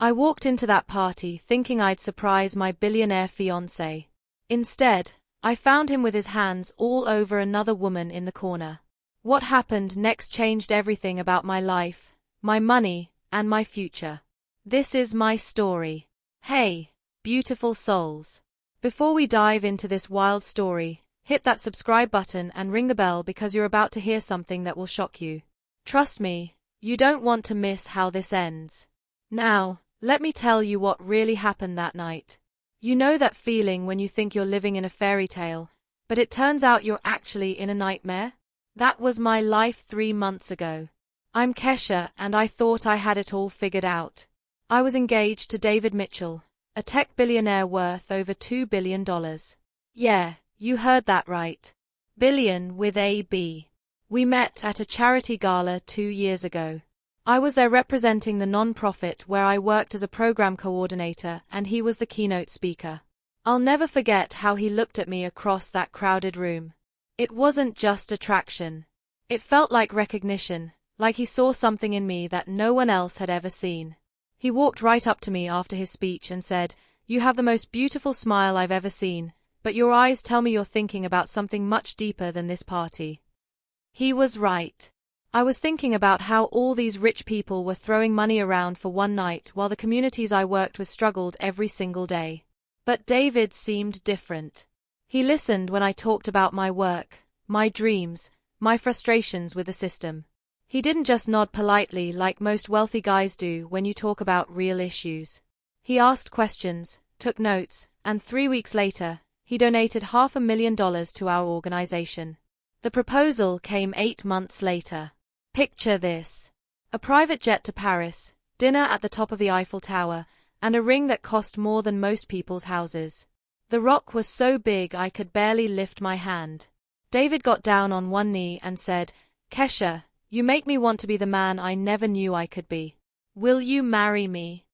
I walked into that party thinking I'd surprise my billionaire fiancé. Instead, I found him with his hands all over another woman in the corner. What happened next changed everything about my life, my money, and my future. This is my story. Hey, beautiful souls. Before we dive into this wild story, hit that subscribe button and ring the bell because you're about to hear something that will shock you. Trust me, you don't want to miss how this ends. Now, let me tell you what really happened that night. You know that feeling when you think you're living in a fairy tale, but it turns out you're actually in a nightmare? That was my life 3 months ago. I'm Kesha and I thought I had it all figured out. I was engaged to David Mitchell, a tech billionaire worth over $2 billion. Yeah, you heard that right. Billion with a B. We met at a charity gala 2 years ago. I was there representing the non-profit where I worked as a program coordinator and he was the keynote speaker. I'll never forget how he looked at me across that crowded room. It wasn't just attraction. It felt like recognition, like he saw something in me that no one else had ever seen. He walked right up to me after his speech and said, "You have the most beautiful smile I've ever seen, but your eyes tell me you're thinking about something much deeper than this party." He was right. I was thinking about how all these rich people were throwing money around for one night while the communities I worked with struggled every single day. But David seemed different. He listened when I talked about my work, my dreams, my frustrations with the system. He didn't just nod politely like most wealthy guys do when you talk about real issues. He asked questions, took notes, and 3 weeks later, he donated $500,000 to our organization. The proposal came 8 months later. Picture this. A private jet to Paris, dinner at the top of the Eiffel Tower, and a ring that cost more than most people's houses. The rock was so big I could barely lift my hand. David got down on one knee and said, "Kesha, you make me want to be the man I never knew I could be. Will you marry me?"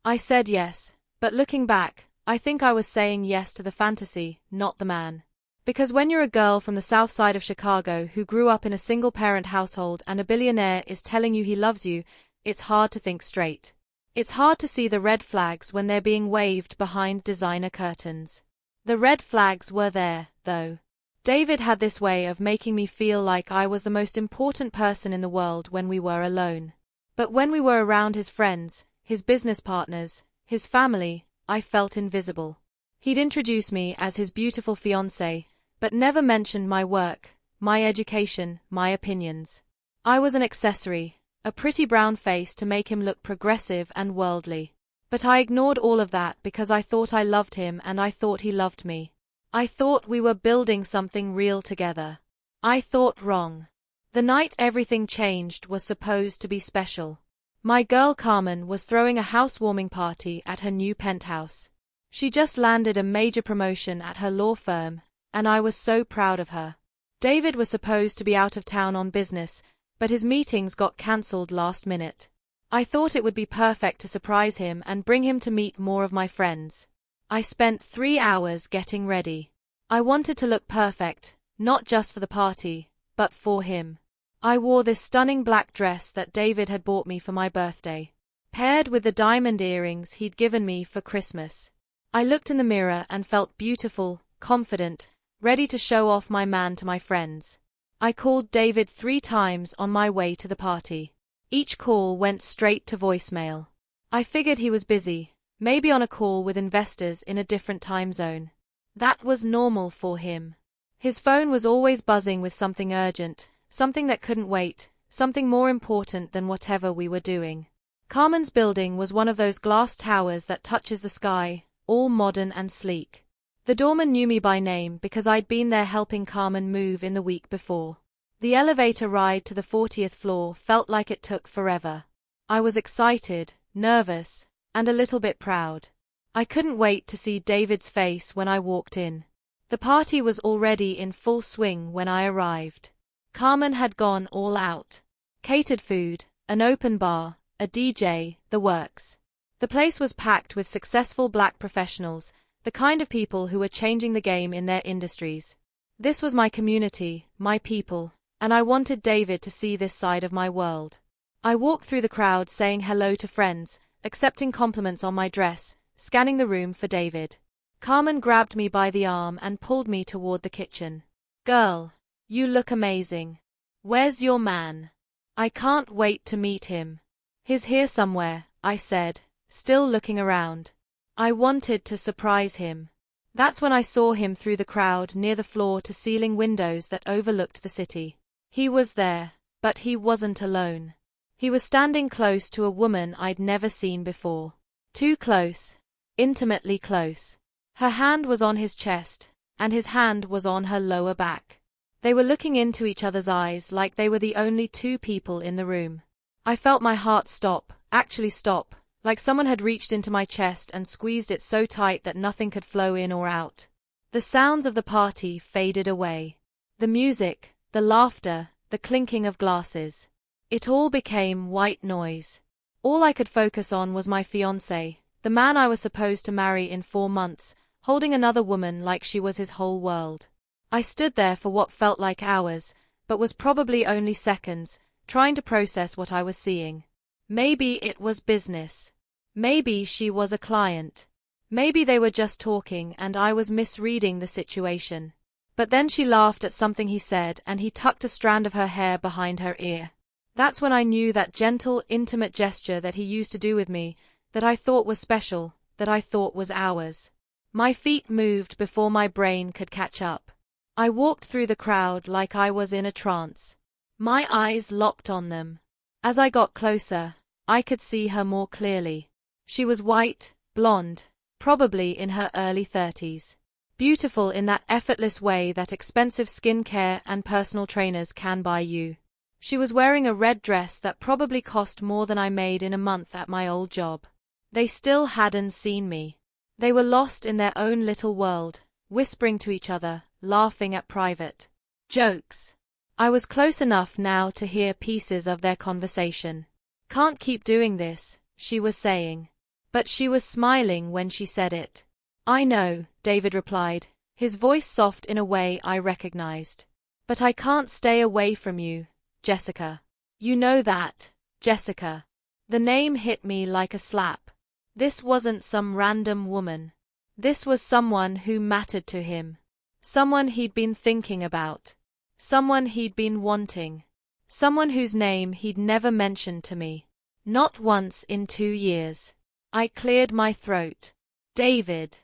I said yes, but looking back, I think I was saying yes to the fantasy, not the man. Because when you're a girl from the south side of Chicago who grew up in a single-parent household and a billionaire is telling you he loves you, it's hard to think straight. It's hard to see the red flags when they're being waved behind designer curtains. The red flags were there, though. David had this way of making me feel like I was the most important person in the world when we were alone. But when we were around his friends, his business partners, his family, I felt invisible. He'd introduce me as his beautiful fiancé, but never mentioned my work, my education, my opinions. I was an accessory, a pretty brown face to make him look progressive and worldly. But I ignored all of that because I thought I loved him and I thought he loved me. I thought we were building something real together. I thought wrong. The night everything changed was supposed to be special. My girl Carmen was throwing a housewarming party at her new penthouse. She just landed a major promotion at her law firm, and I was so proud of her. David was supposed to be out of town on business, but his meetings got cancelled last minute. I thought it would be perfect to surprise him and bring him to meet more of my friends. I spent 3 hours getting ready. I wanted to look perfect, not just for the party, but for him. I wore this stunning black dress that David had bought me for my birthday, paired with the diamond earrings he'd given me for Christmas. I looked in the mirror and felt beautiful, confident, ready to show off my man to my friends. I called David 3 times on my way to the party. Each call went straight to voicemail. I figured he was busy, maybe on a call with investors in a different time zone. That was normal for him. His phone was always buzzing with something urgent, something that couldn't wait, something more important than whatever we were doing. Carmen's building was one of those glass towers that touches the sky, all modern and sleek. The doorman knew me by name because I'd been there helping Carmen move in the week before. The elevator ride to the 40th floor felt like it took forever. I was excited, nervous, and a little bit proud. I couldn't wait to see David's face when I walked in. The party was already in full swing when I arrived. Carmen had gone all out. Catered food, an open bar, a DJ, the works. The place was packed with successful black professionals, the kind of people who were changing the game in their industries. This was my community, my people, and I wanted David to see this side of my world. I walked through the crowd saying hello to friends, accepting compliments on my dress, scanning the room for David. Carmen grabbed me by the arm and pulled me toward the kitchen. Girl, you look amazing. Where's your man? I can't wait to meet him. He's here somewhere, I said, still looking around. I wanted to surprise him. That's when I saw him through the crowd near the floor-to-ceiling windows that overlooked the city. He was there, but he wasn't alone. He was standing close to a woman I'd never seen before. Too close, intimately close. Her hand was on his chest, and his hand was on her lower back. They were looking into each other's eyes like they were the only two people in the room. I felt my heart stop, actually stop, like someone had reached into my chest and squeezed it so tight that nothing could flow in or out. The sounds of the party faded away. The music, the laughter, the clinking of glasses. It all became white noise. All I could focus on was my fiancé, the man I was supposed to marry in 4 months, holding another woman like she was his whole world. I stood there for what felt like hours, but was probably only seconds, trying to process what I was seeing. Maybe it was business. Maybe she was a client. Maybe they were just talking and I was misreading the situation. But then she laughed at something he said and he tucked a strand of her hair behind her ear. That's when I knew that gentle, intimate gesture that he used to do with me, that I thought was special, that I thought was ours. My feet moved before my brain could catch up. I walked through the crowd like I was in a trance. My eyes locked on them. As I got closer, I could see her more clearly. She was white, blonde, probably in her early 30s. Beautiful in that effortless way that expensive skincare and personal trainers can buy you. She was wearing a red dress that probably cost more than I made in a month at my old job. They still hadn't seen me. They were lost in their own little world, whispering to each other, laughing at private jokes. I was close enough now to hear pieces of their conversation. Can't keep doing this, she was saying. But she was smiling when she said it. I know, David replied, his voice soft in a way I recognized. But I can't stay away from you, Jessica. You know that, Jessica. The name hit me like a slap. This wasn't some random woman. This was someone who mattered to him. Someone he'd been thinking about. Someone he'd been wanting. Someone whose name he'd never mentioned to me. Not once in 2 years. I cleared my throat. David.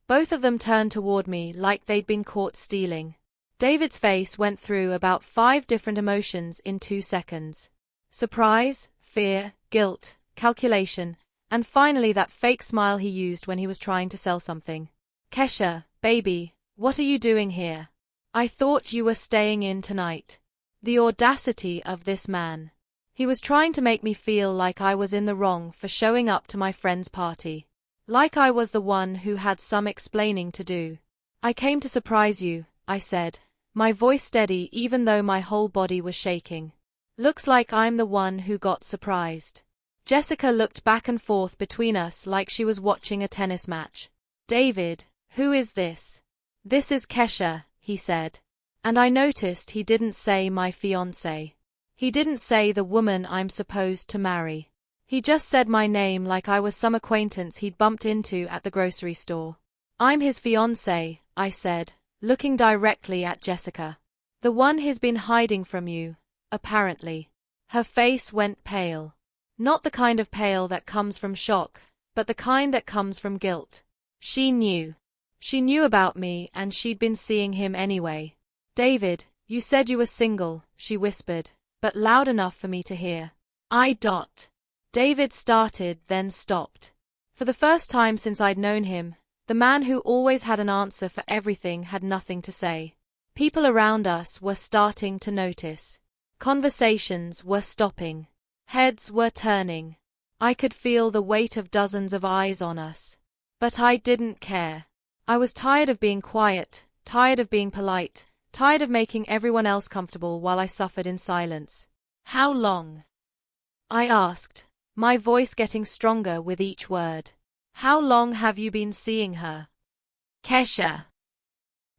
Both of them turned toward me like they'd been caught stealing. David's face went through about 5 different emotions in 2 seconds. Surprise, fear, guilt, calculation, and finally that fake smile he used when he was trying to sell something. Kesha, baby, what are you doing here? I thought you were staying in tonight. The audacity of this man. He was trying to make me feel like I was in the wrong for showing up to my friend's party. Like I was the one who had some explaining to do. I came to surprise you, I said, my voice steady even though my whole body was shaking. Looks like I'm the one who got surprised. Jessica looked back and forth between us like she was watching a tennis match. David, who is this? This is Kesha, he said. And I noticed he didn't say my fiancé. He didn't say the woman I'm supposed to marry. He just said my name like I was some acquaintance he'd bumped into at the grocery store. I'm his fiancé, I said, looking directly at Jessica. The one he's been hiding from you, apparently. Her face went pale. Not the kind of pale that comes from shock, but the kind that comes from guilt. She knew. She knew about me and she'd been seeing him anyway. David, you said you were single, she whispered, but loud enough for me to hear. David started, then stopped. For the first time since I'd known him, the man who always had an answer for everything had nothing to say. People around us were starting to notice. Conversations were stopping. Heads were turning. I could feel the weight of dozens of eyes on us. But I didn't care. I was tired of being quiet, tired of being polite, tired of making everyone else comfortable while I suffered in silence. How long? I asked, my voice getting stronger with each word. How long have you been seeing her? Kesha.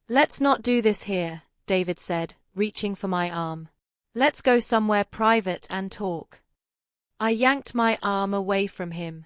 Let's not do this here, David said, reaching for my arm. Let's go somewhere private and talk. I yanked my arm away from him.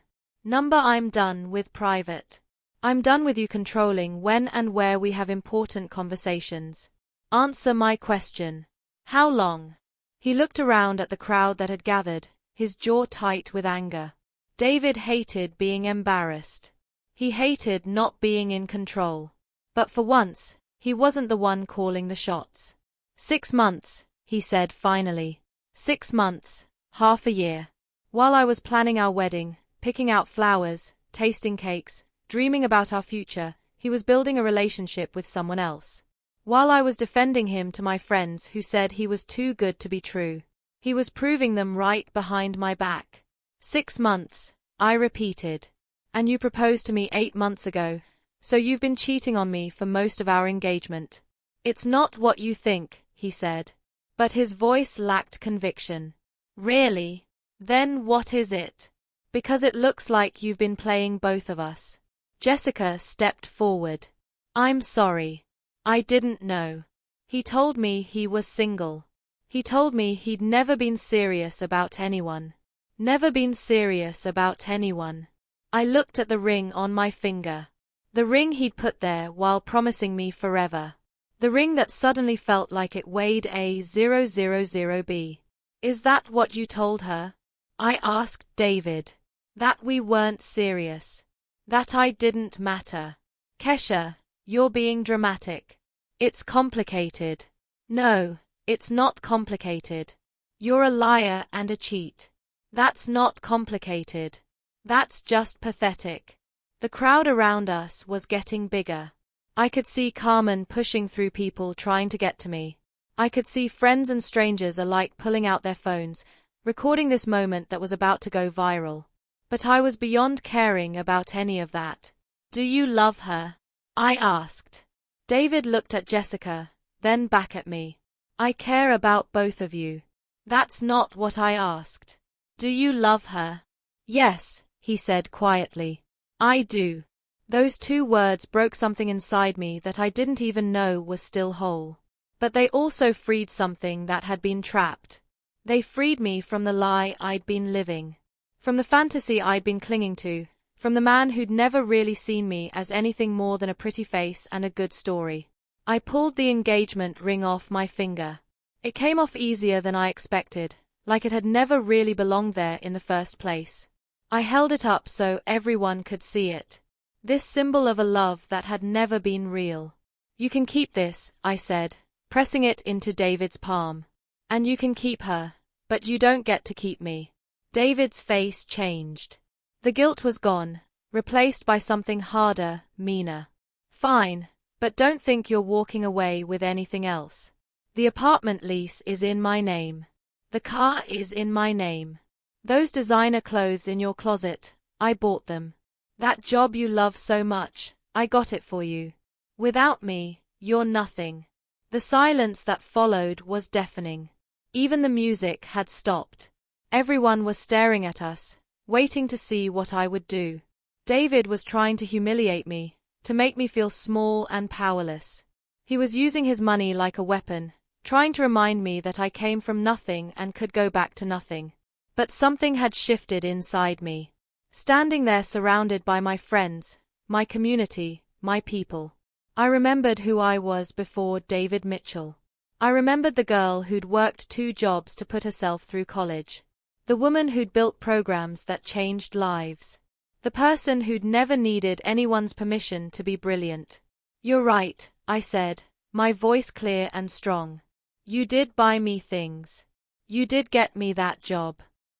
I'm done with private. I'm done with you controlling when and where we have important conversations. Answer my question. How long? He looked around at the crowd that had gathered, his jaw tight with anger. David hated being embarrassed. He hated not being in control. But for once, he wasn't the one calling the shots. 6 months, he said finally. 6 months, half a year. While I was planning our wedding, picking out flowers, tasting cakes, dreaming about our future, he was building a relationship with someone else. While I was defending him to my friends who said he was too good to be true, he was proving them right behind my back. 6 months, I repeated. And you proposed to me 8 months ago, so you've been cheating on me for most of our engagement. It's not what you think, he said. But his voice lacked conviction. Really? Then what is it? Because it looks like you've been playing both of us. Jessica stepped forward. I'm sorry. I didn't know. He told me he was single. He told me he'd never been serious about anyone. Never been serious about anyone. I looked at the ring on my finger. The ring he'd put there while promising me forever. The ring that suddenly felt like it weighed a 000B. Is that what you told her? I asked David. That we weren't serious. That I didn't matter. Kesha, you're being dramatic. It's complicated. No, it's not complicated. You're a liar and a cheat. That's not complicated. That's just pathetic. The crowd around us was getting bigger. I could see Carmen pushing through people trying to get to me. I could see friends and strangers alike pulling out their phones, recording this moment that was about to go viral. But I was beyond caring about any of that. Do you love her? I asked. David looked at Jessica, then back at me. I care about both of you. That's not what I asked. Do you love her? Yes, he said quietly. I do. Those 2 words broke something inside me that I didn't even know was still whole. But they also freed something that had been trapped. They freed me from the lie I'd been living. From the fantasy I'd been clinging to. From the man who'd never really seen me as anything more than a pretty face and a good story. I pulled the engagement ring off my finger. It came off easier than I expected, like it had never really belonged there in the first place. I held it up so everyone could see it. This symbol of a love that had never been real. You can keep this, I said, pressing it into David's palm. And you can keep her, but you don't get to keep me. David's face changed. The guilt was gone, replaced by something harder, meaner. Fine, but don't think you're walking away with anything else. The apartment lease is in my name. The car is in my name. Those designer clothes in your closet, I bought them. That job you love so much, I got it for you. Without me, you're nothing. The silence that followed was deafening. Even the music had stopped. Everyone was staring at us, waiting to see what I would do. David was trying to humiliate me, to make me feel small and powerless. He was using his money like a weapon, trying to remind me that I came from nothing and could go back to nothing. But something had shifted inside me. Standing there surrounded by my friends, my community, my people. I remembered who I was before David Mitchell. I remembered the girl who'd worked 2 jobs to put herself through college. The woman who'd built programs that changed lives. The person who'd never needed anyone's permission to be brilliant. You're right, I said, my voice clear and strong. You did buy me things. You did get me that job.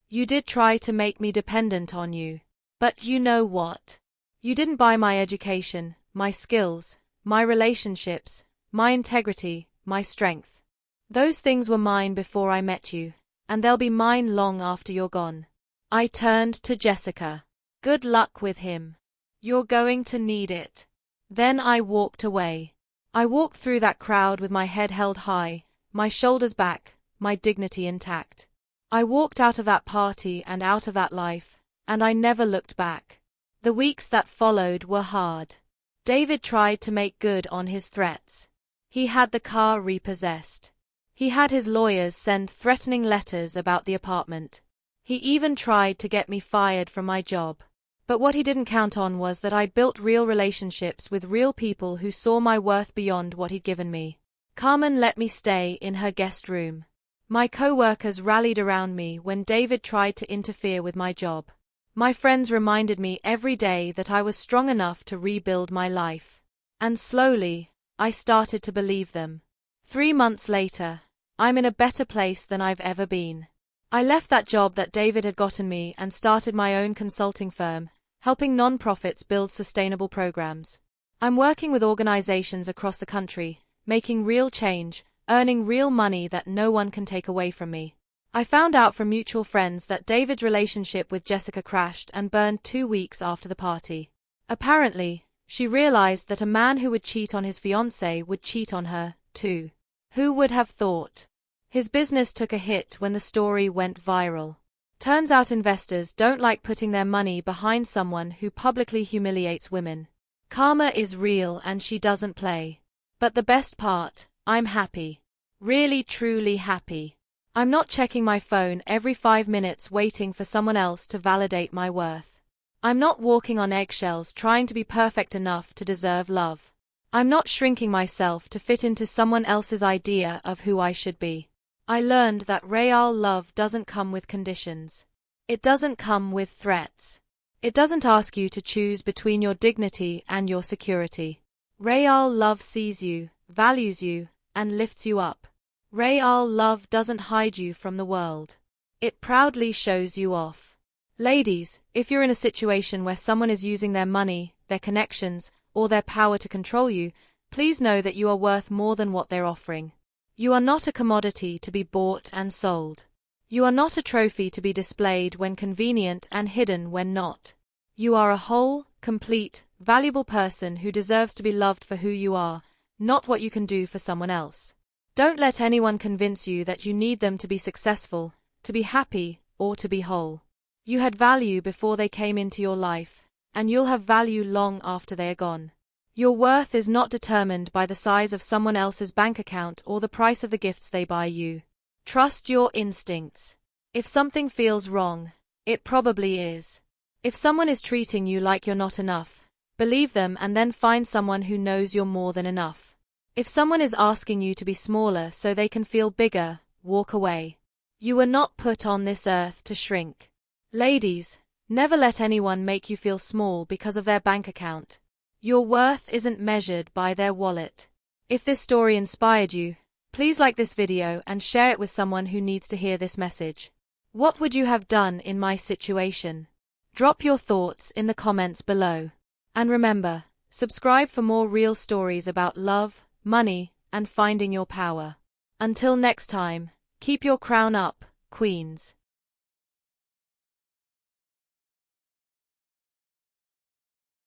You did try to make me dependent on you. But you know what? You didn't buy my education, my skills, my relationships, my integrity, my strength. Those things were mine before I met you, and they'll be mine long after you're gone. I turned to Jessica. Good luck with him. You're going to need it. Then I walked away. I walked through that crowd with my head held high, my shoulders back, my dignity intact. I walked out of that party and out of that life, and I never looked back. The weeks that followed were hard. David tried to make good on his threats. He had the car repossessed. He had his lawyers send threatening letters about the apartment. He even tried to get me fired from my job. But what he didn't count on was that I'd built real relationships with real people who saw my worth beyond what he'd given me. Carmen let me stay in her guest room. My co-workers rallied around me when David tried to interfere with my job. My friends reminded me every day that I was strong enough to rebuild my life. And slowly, I started to believe them. 3 months later, I'm in a better place than I've ever been. I left that job that David had gotten me and started my own consulting firm, helping non-profits build sustainable programs. I'm working with organizations across the country, making real change, earning real money that no one can take away from me. I found out from mutual friends that David's relationship with Jessica crashed and burned 2 weeks after the party. Apparently, she realized that a man who would cheat on his fiancée would cheat on her, too. Who would have thought? His business took a hit when the story went viral. Turns out investors don't like putting their money behind someone who publicly humiliates women. Karma is real and she doesn't play. But the best part, I'm happy. Really truly happy. I'm not checking my phone every 5 minutes waiting for someone else to validate my worth. I'm not walking on eggshells trying to be perfect enough to deserve love. I'm not shrinking myself to fit into someone else's idea of who I should be. I learned that real love doesn't come with conditions. It doesn't come with threats. It doesn't ask you to choose between your dignity and your security. Real love sees you, values you, and lifts you up. Real love doesn't hide you from the world. It proudly shows you off. Ladies, if you're in a situation where someone is using their money, their connections, or their power to control you, please know that you are worth more than what they're offering. You are not a commodity to be bought and sold. You are not a trophy to be displayed when convenient and hidden when not. You are a whole, complete, valuable person who deserves to be loved for who you are, not what you can do for someone else. Don't let anyone convince you that you need them to be successful, to be happy, or to be whole. You had value before they came into your life, and you'll have value long after they are gone. Your worth is not determined by the size of someone else's bank account or the price of the gifts they buy you. Trust your instincts. If something feels wrong, it probably is. If someone is treating you like you're not enough, believe them and then find someone who knows you're more than enough. If someone is asking you to be smaller so they can feel bigger, walk away. You were not put on this earth to shrink. Ladies, never let anyone make you feel small because of their bank account. Your worth isn't measured by their wallet. If this story inspired you, please like this video and share it with someone who needs to hear this message. What would you have done in my situation? Drop your thoughts in the comments below. And remember, subscribe for more real stories about love, money, and finding your power. Until next time, keep your crown up, queens.